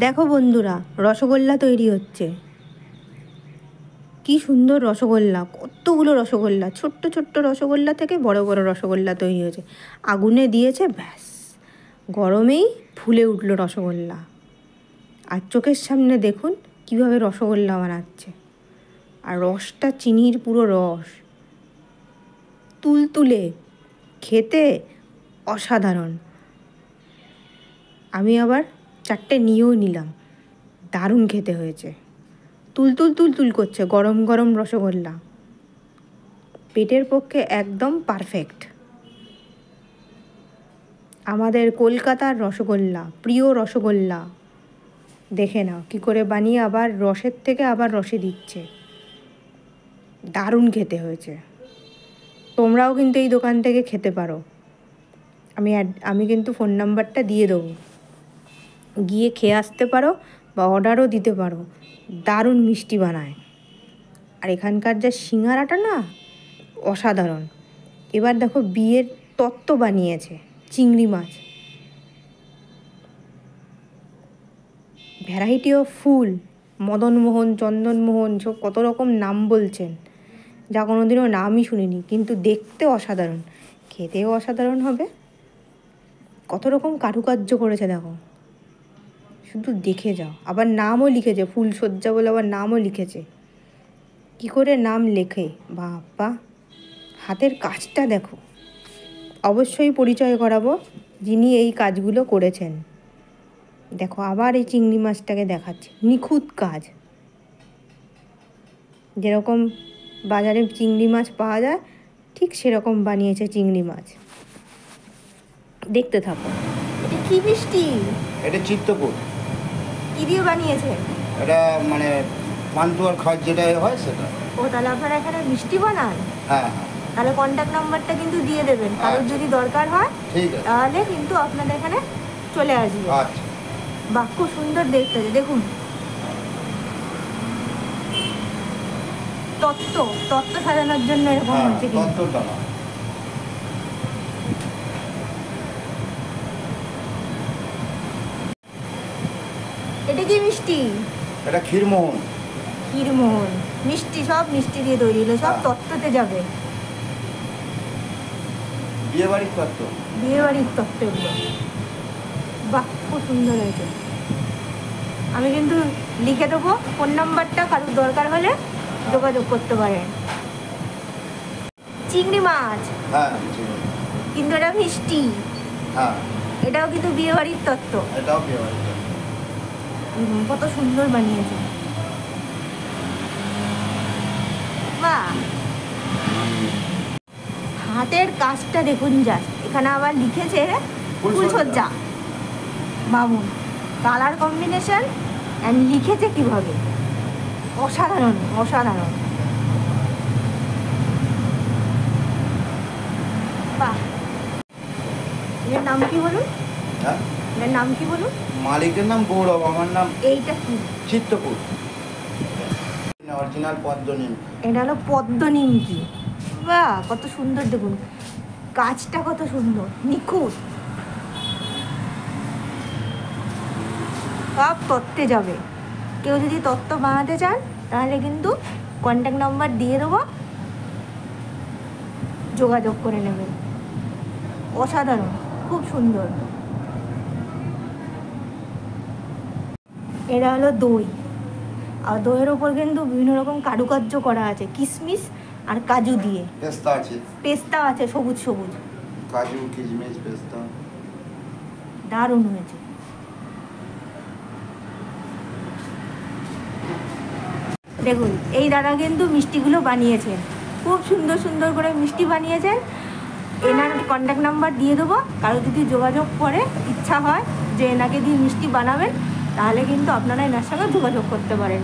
দেখো বন্ধুরা, রসগোল্লা তৈরি হচ্ছে। কি সুন্দর রসগোল্লা, কতগুলো রসগোল্লা, ছোট্ট ছোট্ট রসগোল্লা থেকে বড় বড় রসগোল্লা তৈরি হয়েছে। আগুনে দিয়েছে, ব্যাস গরমেই ফুলে উঠলো রসগোল্লা। আর চোখের সামনে দেখুন কিভাবে রসগোল্লা বানাচ্ছে। আর রসটা চিনির পুরো রস, তুলতুলে, খেতে অসাধারণ। আমি আবার 4টে নিয়েও নিলাম, দারুণ খেতে হয়েছে। তুলতুল তুলতুল করছে গরম গরম রসগোল্লা, পেটের পক্ষে একদম পারফেক্ট। আমাদের কলকাতার রসগোল্লা, প্রিয় রসগোল্লা। দেখে নাও কী করে বানিয়ে আবার রসের থেকে আবার রসে দিচ্ছে, দারুণ খেতে হয়েছে। তোমরাও কিন্তু এই দোকান থেকে খেতে পারো। আমি কিন্তু ফোন নাম্বারটা দিয়ে দেবো, গিয়ে খেয়ে আসতে পারো বা অর্ডারও দিতে পারো। দারুণ মিষ্টি বানায়। আর এখানকার যা সিঙ্গারাটা না, অসাধারণ। এবার দেখো বিয়ের তত্ত্ব বানিয়েছে, চিংড়ি মাছ, ভ্যারাইটি অফ ফুল, মদনমোহন, চন্দনমোহন, সব কত রকম নাম বলছেন, যা কোনোদিনও নামই শুনিনি, কিন্তু দেখতে অসাধারণ, খেতেও অসাধারণ হবে। কত রকম কারুকার্য করেছে দেখো, শুধু দেখে যাও। আবার নামও লিখেছে, ফুলসজ্জা বলে আবার নামও লিখেছে। কি করে নাম লেখে, বাবা! হাতের কাজটা দেখো। অবশ্যই পরিচয় করাবো যিনি এই কাজগুলো করেছেন। দেখো আবার এই চিংড়ি মাছটাকে দেখাচ্ছে, নিখুঁত কাজ। যেরকম বাজারে চিংড়ি মাছ পাওয়া যায়, ঠিক সেরকম বানিয়েছে চিংড়ি মাছ। দেখতে থাকো। এটা কি মিষ্টি? এটা চিত্তকূট। কি দিয়ে বানিয়েছে? এটা মানে পান্তুয়ার খাওয়ার যেটা হয় সেটা। ও, তাহলে আপনারা এখানে মিষ্টি বানান? হ্যাঁ। তাহলে কন্ট্যাক্ট নাম্বারটা কিন্তু দিয়ে দেবেন, কারোর যদি দরকার হয় ঠিক আছে, তাহলে কিন্তু আপনাদের এখানে চলে আসবে। আচ্ছা। বাহ, খুব সুন্দর দেখতে, দেখুন। তত্ত্ব সাজানোর জন্য এরকম হচ্ছে কিন্তু। এটা কি মিষ্টি? এটা ক্ষীরমোহন। ক্ষীরমোহন মিষ্টি, সব মিষ্টি দিয়ে তৈরি হলো, সব তত্ত্বতে যাবে। বিয়েবাড়ির তত্ত্ব, বিয়েবাড়ির তত্ত্বগুলো। বাহ, খুব সুন্দর হয়েছে। আমি কিন্তু লিখে দেবো ফোন নাম্বারটা, কারোর দরকার হলে যোগাযোগ করতে পারেন। চিংড়ি মাছ, হ্যাঁ, কিন্তু এটা মিষ্টি। হ্যাঁ, এটাও কিন্তু বিয়েবাড়ির তত্ত্ব। এটাও বিয়েবাড়ির তত্ত্ব। কত সুন্দর বানিয়েছে, বাহ! হাতের কাজটা দেখুন জাস্ট। এখানে আবার লিখেছে ফুলসজ্জা, বাবুন, কালার কম্বিনেশন, অ্যান্ড লিখেছে কিভাবে, অসাধারণ অসাধারণ। বাহ! এর নাম কি বলুন? হ্যাঁ, এর নাম কি বলুন? মালিকের নাম গৌরব, আমার নাম এইটা কি? চিত্তকূট, অরিজিনাল পদ্মনিম। এটা হলো পদ্মনিমকি। বাহ, কত সুন্দর দেখুন, কাজটা কত সুন্দর, নিখুঁত। সব তত্ত্বে যাবে। কেউ যদি তত্ত্ব বানাতে চান তাহলে কিন্তু কন্ট্যাক্ট নাম্বার দিয়ে দেবো, যোগাযোগ করে নেবেন। অসাধারণ, খুব সুন্দর। এটা হলো দই, আর দইয়ের ওপর কিন্তু বিভিন্ন রকম কারুকার্য করা আছে, কিশমিশ আর কাজু দিয়ে। পেস্তা আছে, সবুজ সবুজ কাজু, কিশমিশ, পেস্তা, দারুণ হয়েছে। দেখুন এই দাদা কিন্তু মিষ্টিগুলো বানিয়েছেন, খুব সুন্দর সুন্দর করে মিষ্টি বানিয়েছেন। এনার কন্ট্যাক্ট নাম্বার দিয়ে দেবো, কারো যদি যোগাযোগ করে ইচ্ছা হয় যে এনাকে দিয়ে মিষ্টি বানাবেন, তাহলে কিন্তু আপনারা এনার সঙ্গে যোগাযোগ করতে পারেন।